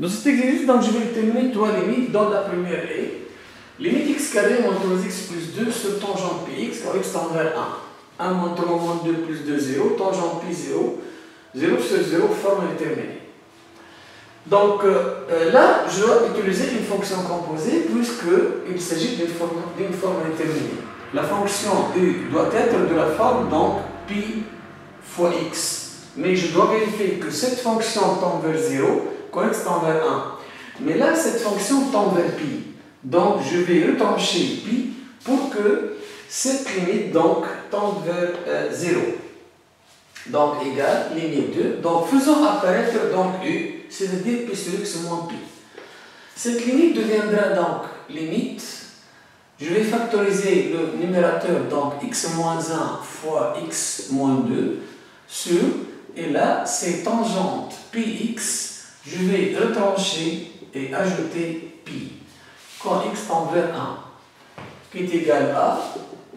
Dans cet exercice, donc, je vais déterminer trois limites dans la première est. Limite x carré moins 3x plus 2 sur tangente px quand x tend vers 1. 1 moins 3 moins 2 plus 2, 0. Tangente pi 0. 0 sur 0, forme déterminée. Donc là, je dois utiliser une fonction composée puisqu'il s'agit d'une forme déterminée. La fonction u doit être de la forme donc pi fois x. Mais je dois vérifier que cette fonction tend vers 0 quand x tend vers 1. Mais là, cette fonction tend vers pi. Donc je vais retrancher pi pour que cette limite donc tende vers 0. Donc égale limite 2. Donc faisons apparaître donc u, c'est-à-dire pi sur x moins pi. Cette limite deviendra donc limite. Je vais factoriser le numérateur, donc x moins 1 fois x moins 2 sur, et là c'est tangente pi x. Je vais retrancher et ajouter pi quand x tend vers 1, qui est égal à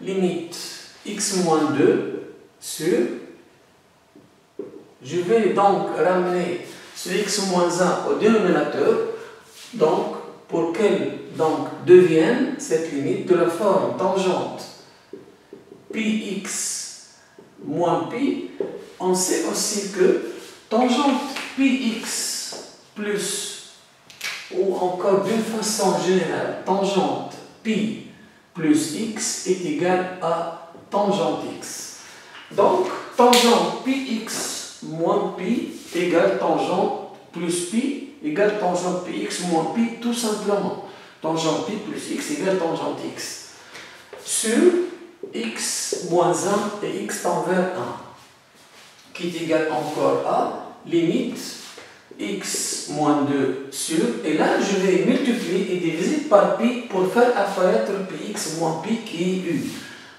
limite x moins 2 sur. Je vais donc ramener ce x moins 1 au dénominateur, donc pour qu'elle devienne cette limite de la forme tangente pi x moins pi. On sait aussi que tangente pi x plus, ou encore d'une façon générale, tangente pi plus x est égal à tangente x. Donc tangente pi x moins pi égale tangente plus pi égale tangente px moins pi, tout simplement. Tangente pi plus x égale tangente x. Sur x moins 1 et x tend vers 1, qui est égal encore à limite x moins 2 sur, et là je vais multiplier et diviser par pi pour faire apparaître px moins pi qui est u.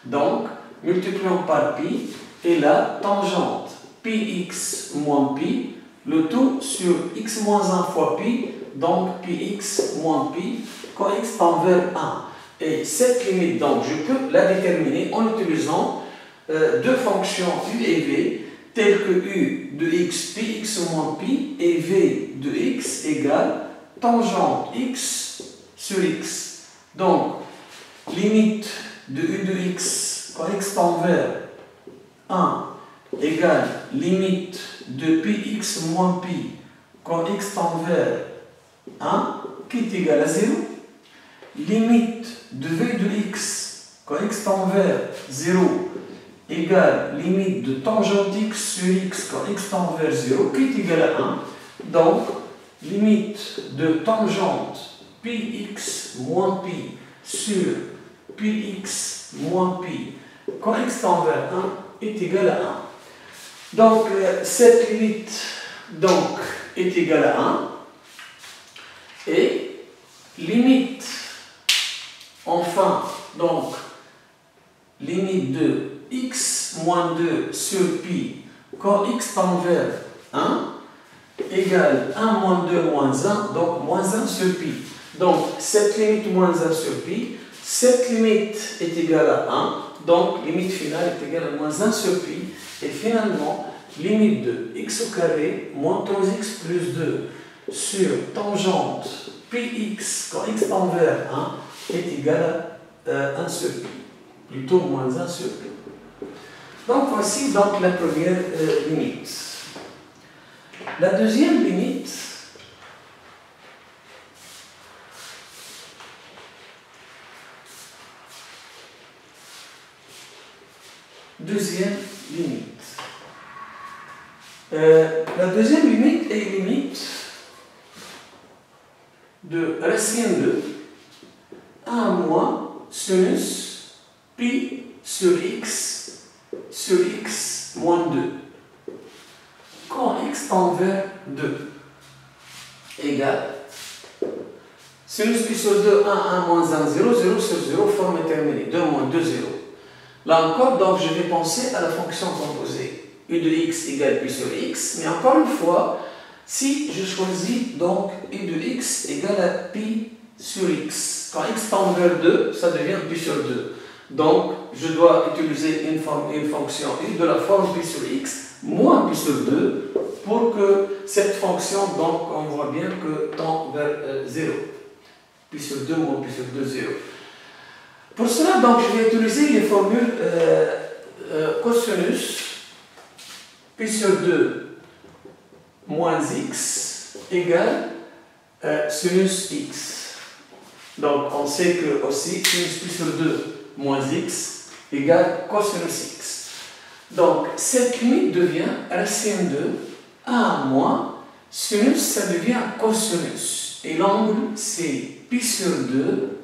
Donc, multiplions par pi, et là, tangente px moins pi, le tout sur x moins 1 fois pi, donc px moins pi, quand x tend vers 1. Et cette limite, donc, je peux la déterminer en utilisant deux fonctions u et v, telles que u de x, px moins pi, et v de x égale tangente x sur x. Donc, limite de u de x, quand x tend vers 1, égale limite de px moins pi quand x tend vers 1, qui est égal à 0. Limite de v de x quand x tend vers 0 égale limite de tangente x sur x quand x tend vers 0, qui est égal à 1. Donc, limite de tangente px moins pi sur px moins pi quand x tend vers 1 est égal à 1. Donc, cette limite donc, est égale à 1. Et limite, enfin, donc, limite de x moins 2 sur pi quand x tend vers 1 égale 1 moins 2 moins 1, donc moins 1 sur pi. Donc, cette limite moins 1 sur pi, cette limite est égale à 1, donc limite finale est égale à moins 1 sur pi. Et finalement, limite de x au carré moins 3x plus 2 sur tangente px quand x tend vers 1 est égal à 1 sur pi, plutôt moins 1 sur pi. Donc voici donc la première limite. La deuxième limite, la deuxième limite est limite de racine de 1 moins sinus pi sur x moins 2 quand x tend vers 2 égale sinus pi sur 2, 1, 1 moins 1, 0, 0 sur 0, forme déterminée, 2 moins 2, 0. Là encore, donc, je vais penser à la fonction composée. U de x égale pi sur x, mais encore une fois, si je choisis donc u de x égale à pi sur x, quand x tend vers 2, ça devient pi sur 2. Donc, je dois utiliser une fonction u de la forme pi sur x moins pi sur 2 pour que cette fonction, donc on voit bien que tend vers 0. Pi sur 2 moins pi sur 2, 0. Pour cela, donc, je vais utiliser les formules cosinus pi sur 2 moins x égale sinus x. Donc, on sait que aussi sinus pi sur 2 moins x égale cosinus x. Donc, cette limite devient racine de 1 moins sinus, ça devient cosinus. Et l'angle, c'est pi sur 2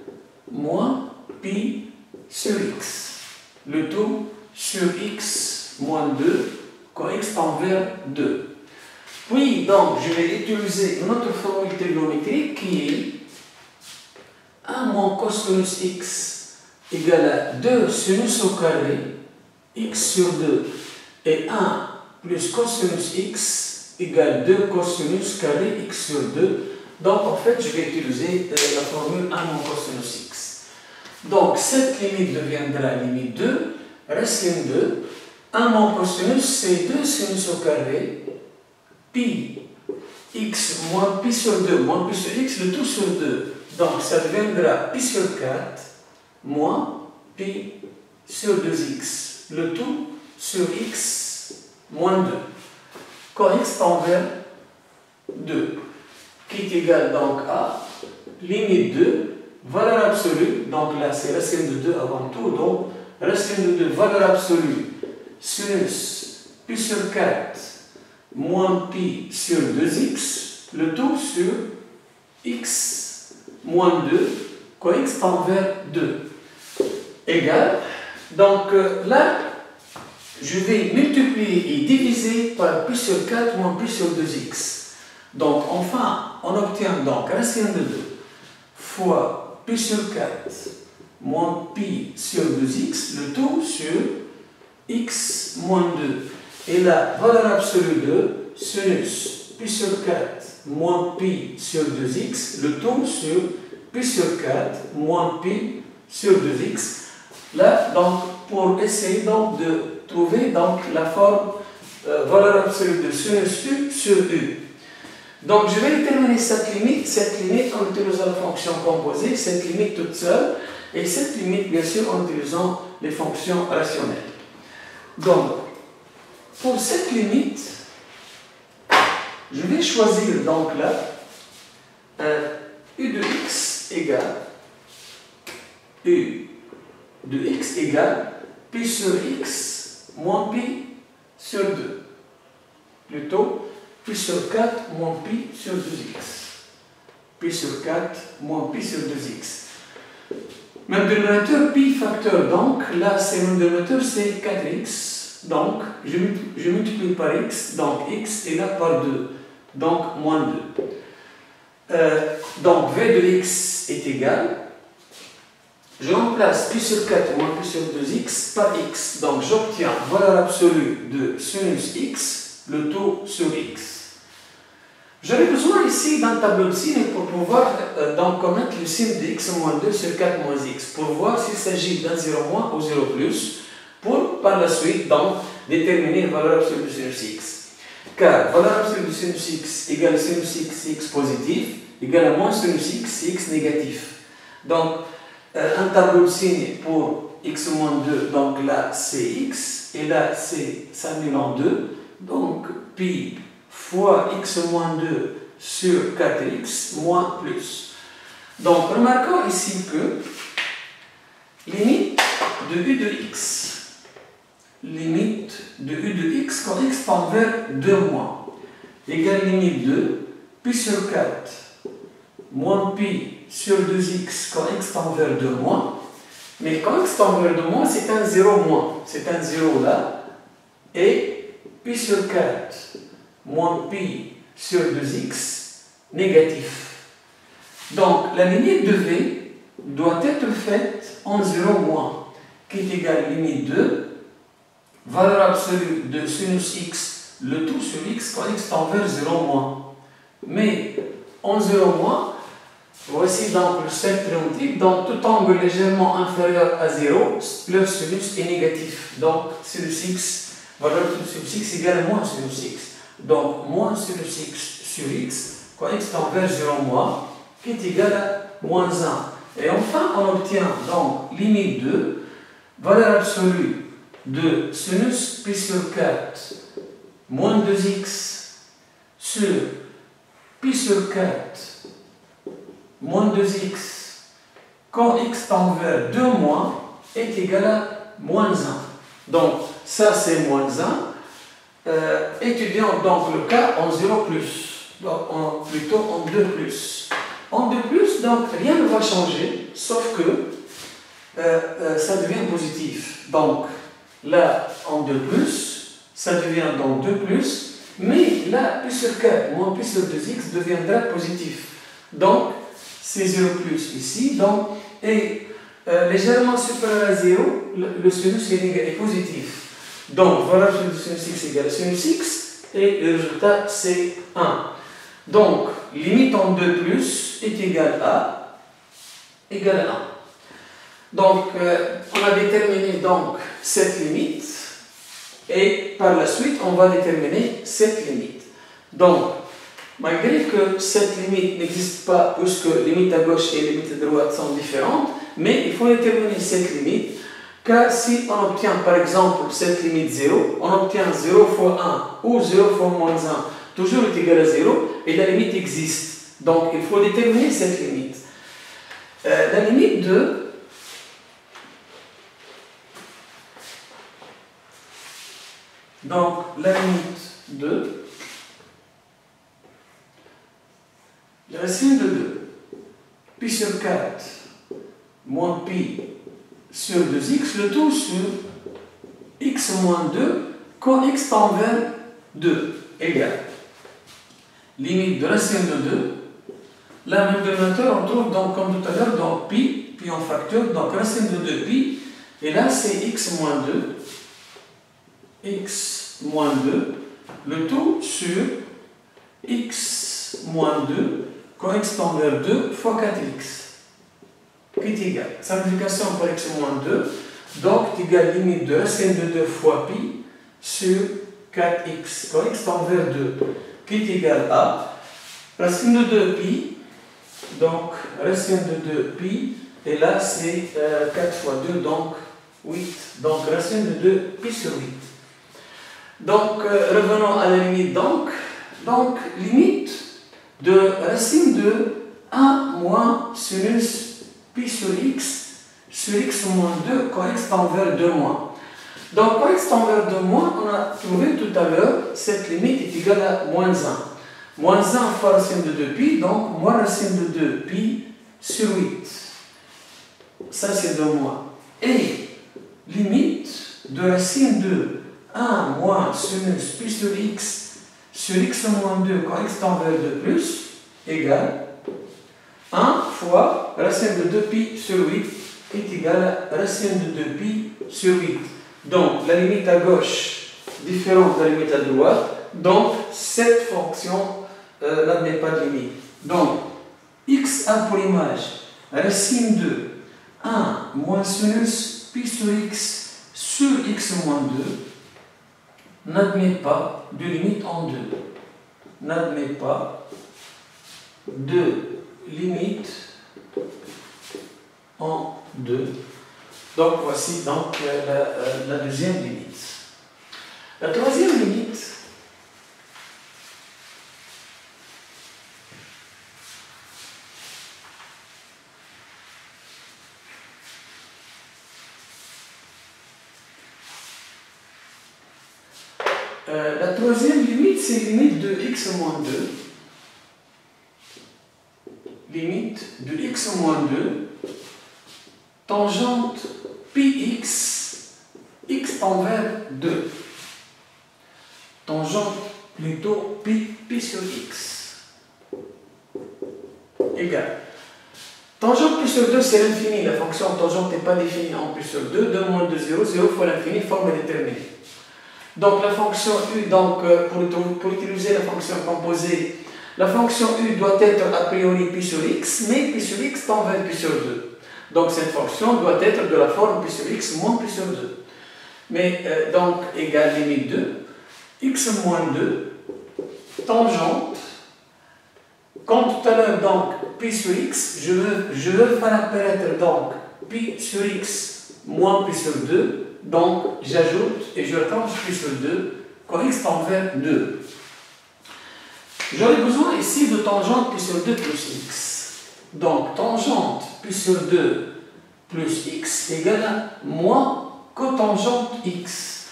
moins pi sur x. Le tout sur x moins 2, quand x tend vers 2. Puis, donc, je vais utiliser une autre formule trigonométrique qui est 1 moins cosinus x égale à 2 sinus au carré x sur 2 et 1 plus cosinus x égale 2 cosinus carré x sur 2. Donc, en fait, je vais utiliser la formule 1 moins cosinus x. Donc, cette limite deviendra limite 2, racine 2. 1 moins cosinus, c'est 2 sinus au carré, pi x moins pi sur 2 moins pi sur x, le tout sur 2. Donc, ça deviendra pi sur 4 moins pi sur 2x, le tout sur x moins 2. Quand x tend vers 2, qui est égal donc à limite 2, valeur absolue, donc là c'est racine de 2 avant tout, donc racine de 2, valeur absolue, sinus pi sur 4 moins pi sur 2x, le tout sur x moins 2, quand x tend vers 2, égale, donc là, je vais multiplier et diviser par pi sur 4 moins pi sur 2x. Donc, enfin, on obtient donc racine de 2 fois pi sur 4 moins pi sur 2x, le tout sur x moins 2. Et la valeur absolue de sinus pi sur 4 moins pi sur 2x, le tout sur pi sur 4 moins pi sur 2x. Là, donc, pour essayer donc de trouver donc la forme valeur absolue de sinus u sur u. Donc, je vais déterminer cette limite en utilisant la fonction composée, cette limite toute seule, et cette limite, bien sûr, en utilisant les fonctions rationnelles. Donc, pour cette limite, je vais choisir donc là u de x égale u de x égale pi sur x moins pi sur 2. Plutôt, pi sur 4 moins pi sur 2x. Pi sur 4 moins pi sur 2x. Même dénominateur, pi facteur, donc là, c'est mon dénominateur, c'est 4x. Donc, je multiplie par x, donc x est là par 2. Donc, moins 2. Donc, v de x est égal. Je remplace pi sur 4 moins pi sur 2x par x. Donc, j'obtiens valeur absolue de sinus x, le tout sur x. J'aurais besoin ici d'un tableau de signes pour pouvoir donc connaître le signe de x moins 2 sur 4 moins x, pour voir s'il s'agit d'un 0 moins ou 0 plus, pour par la suite donc déterminer la valeur absolue de sinus x. Car valeur absolue de sinus x égale sinus x, x positif, égale à moins sinus x, x négatif. Donc, un tableau de signes pour x moins 2, donc là c'est x, et là c'est s'annule en 2, donc pi fois x moins 2 sur 4x moins plus. Donc, remarquons ici que limite de u de x, limite de u de x quand x tend vers 2 moins, égale limite de pi sur 4 moins pi sur 2x quand x tend vers 2 moins, mais quand x tend vers 2 moins, c'est un 0 moins, c'est un 0 là, et pi sur 4 moins pi sur 2x négatif. Donc, la limite de v doit être faite en 0 moins, qui est égal à limite de valeur absolue de sinus x, le tout sur x quand x tend vers 0 moins. Mais en 0 moins, voici donc le cercle trigonométrique, donc tout angle légèrement inférieur à 0, leur sinus est négatif. Donc, sinus x, valeur absolue de sinus x égale à moins sinus x. donc moins sinus x sur x, quand x tend vers 0 moins, qui est égal à moins 1. Et enfin, on obtient donc limite de valeur absolue de sinus pi sur 4 moins 2x sur pi sur 4 moins 2x quand x tend vers 2 moins est égal à moins 1. Donc, ça c'est moins 1. Étudions donc le cas en 0 plus, donc plutôt en 2 plus. En 2 plus, donc rien ne va changer, sauf que ça devient positif. Donc, là, en 2 plus, ça devient donc 2 plus, mais là, pi sur 4 moins pi sur 2x deviendra positif. Donc, c'est 0 plus ici, donc, et légèrement supérieur à 0, le sinus est positif. Donc, valeur de sinus x égale à sinus x, et le résultat, c'est 1. Donc, limite en 2 plus est égale à 1. Donc, on a déterminé donc cette limite, et par la suite, on va déterminer cette limite. Donc, malgré que cette limite n'existe pas, puisque limite à gauche et limite à droite sont différentes, mais il faut déterminer cette limite, car si on obtient par exemple cette limite 0, on obtient 0 fois 1 ou 0 fois moins 1, toujours est égal à 0, et la limite existe. Donc, il faut déterminer cette limite. La limite de donc, la limite de la racine de 2, pi sur 4, moins pi sur 2x, le tout sur x moins 2, quand x tend vers 2, égale. Limite de racine de 2, la même dénominateur, on trouve donc comme tout à l'heure, donc pi, puis on facture, donc racine de 2 pi, et là c'est x moins 2, x moins 2, le tout sur x moins 2, quand x tend vers 2 fois 4x, qui est égal. Simplification par x moins 2, donc est égal limite de racine de 2 fois pi sur 4x, quand x tend vers 2, qui est égal à racine de 2 pi, donc racine de 2 pi, et là c'est 4 fois 2, donc 8, donc racine de 2 pi sur 8. Donc, revenons à la limite donc limite de racine de 1 moins sinus pi sur x moins 2 quand x tend vers 2 moins. Donc, quand x tend vers 2 moins, on a trouvé tout à l'heure, cette limite est égale à moins 1. Moins 1 fois racine de 2 pi, donc moins racine de 2 pi sur 8. Ça, c'est 2 moins. Et limite de racine de 1 moins sinus pi sur x moins 2 quand x tend vers 2 plus égale 1 fois racine de 2 pi sur 8 est égal à racine de 2 pi sur 8. Donc la limite à gauche différente de la limite à droite, donc cette fonction n'admet pas de limite. Donc x1 pour l'image, racine de 1 moins sinus pi sur x moins 2 n'admet pas de limite en 2. N'admet pas de limite en 2. Donc voici donc la deuxième limite. La troisième limite, c'est limite de x moins 2. Limite de x moins 2, tangente pi x tend vers 2. Tangente plutôt pi sur x. Égal. Tangente pi sur 2, c'est l'infini. La fonction tangente n'est pas définie en pi sur 2. 2 moins 2, 0. 0 fois l'infini, forme déterminée. Donc la fonction u, pour utiliser la fonction composée, la fonction u doit être a priori pi sur x, mais pi sur x tend vers pi sur 2. Donc cette fonction doit être de la forme pi sur x moins pi sur 2. Mais donc égale limite de x moins 2 tangente, comme tout à l'heure, donc, pi sur x, je veux faire apparaître donc pi sur x moins pi sur 2, donc j'ajoute et je retranche pi sur 2, quand x tend vers 2. J'aurai besoin ici de tangente pi sur 2 plus x. Donc tangente pi sur 2 plus x égale à moins cotangente x.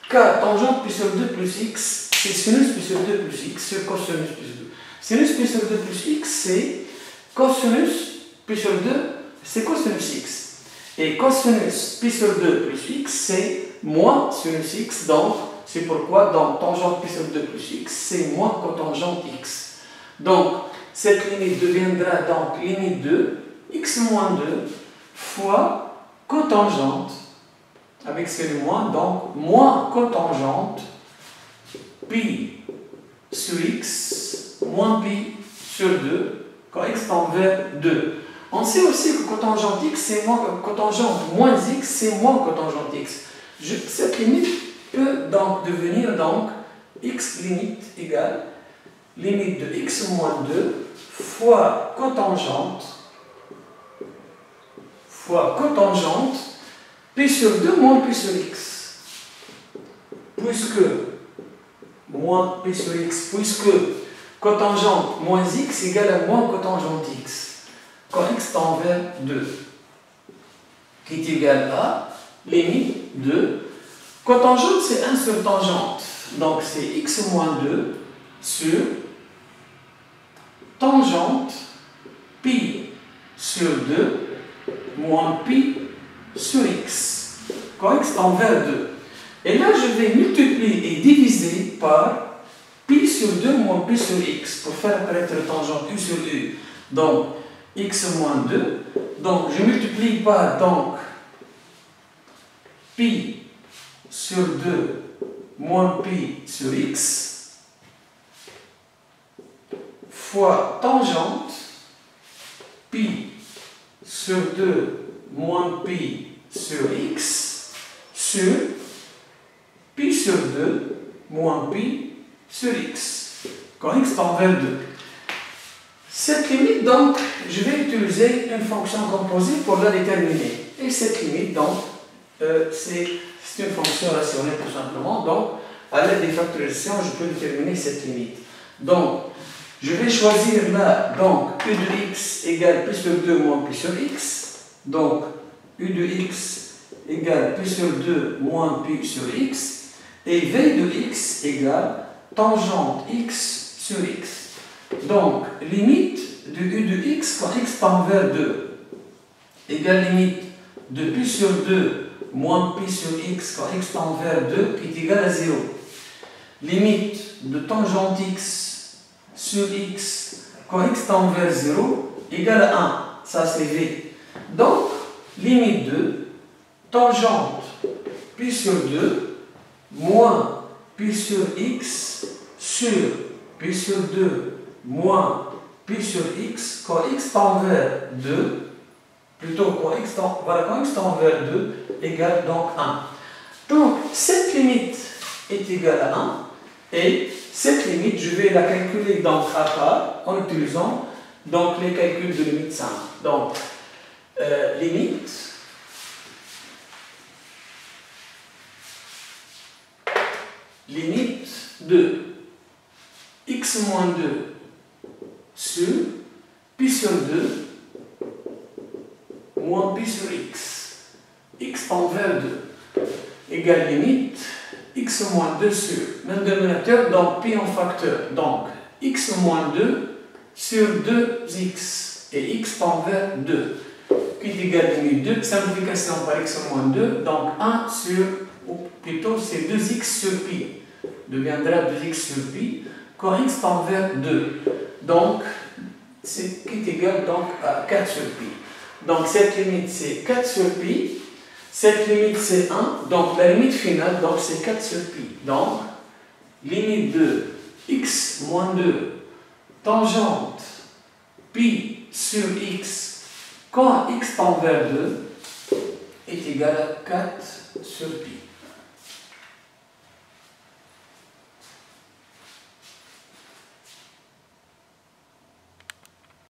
Car tangente pi sur 2 plus x, c'est sinus pi sur 2 plus x sur cosinus pi sur 2. Sinus pi sur 2 plus x, c'est cosinus pi sur 2, c'est cosinus x. Et cosinus pi sur 2 plus x, c'est moins sinus x. Donc, c'est pourquoi dans tangente pi sur 2 plus x, c'est moins cotangente x. Donc, cette limite deviendra donc limite de x moins 2 fois cotangente, avec ce moins, donc moins cotangente pi sur x moins pi sur 2 quand x tend vers 2. On sait aussi que cotangente x, c'est moins cotangente moins x, c'est moins cotangente x. Cette limite peut donc devenir donc x limite égale limite de x moins 2 fois cotangente pi sur 2 moins pi sur x. Puisque moins pi sur x, puisque cotangente moins x égale à moins cotangente x. Quand x tend vers 2, qui est égal à limite de cotangente, c'est 1 sur tangente. Donc c'est x moins 2 sur tangente pi sur 2 moins pi sur x. Quand x tend vers 2. Et là, je vais multiplier et diviser par pi sur 2 moins pi sur x pour faire apparaître la tangente u sur u. Donc, x moins 2. Donc, je multiplie par donc pi sur 2 moins pi sur x fois tangente pi sur 2 moins pi sur x sur pi sur 2 moins pi sur x, quand x tend vers 2. Cette limite, donc, je vais utiliser une fonction composée pour la déterminer. Et cette limite, donc, c'est une fonction rationnelle tout simplement. Donc, à l'aide des factorisations, je peux déterminer cette limite. Donc, je vais choisir là, donc, u de x égale pi sur 2 moins pi sur x. Donc, u de x égale pi sur 2 moins pi sur x. Et v de x égale tangente x sur x. Donc, limite de u de x quand x tend vers 2 égale limite de pi sur 2 moins pi sur x quand x tend vers 2 qui est égal à 0. Limite de tangente x sur x quand x tend vers 0 égale à 1. Ça, c'est v. Donc, limite de tangente pi sur 2 moins pi sur x sur pi sur 2 moins pi sur x quand x tend vers 2, plutôt quand x tend vers 2 égale donc 1. Donc cette limite est égale à 1 et cette limite je vais la calculer donc à part en utilisant donc les calculs de limite simple. Donc limite de x moins 2 sur pi sur 2 moins pi sur x. X tend vers 2 égale limite x moins 2 sur, même dénominateur, donc pi en facteur. Donc x moins 2 sur 2x et x tend vers 2 qui est égal limite 2, simplification par x moins 2, donc 1 sur, ou plutôt c'est 2x sur pi, deviendra 2x sur pi quand x tend vers 2. Donc, c'est qui est égal donc à 4 sur pi. Donc, cette limite, c'est 4 sur pi. Cette limite, c'est 1. Donc, la limite finale, donc c'est 4 sur pi. Donc, limite de x moins 2 tangente pi sur x quand x tend vers 2 est égal à 4 sur pi.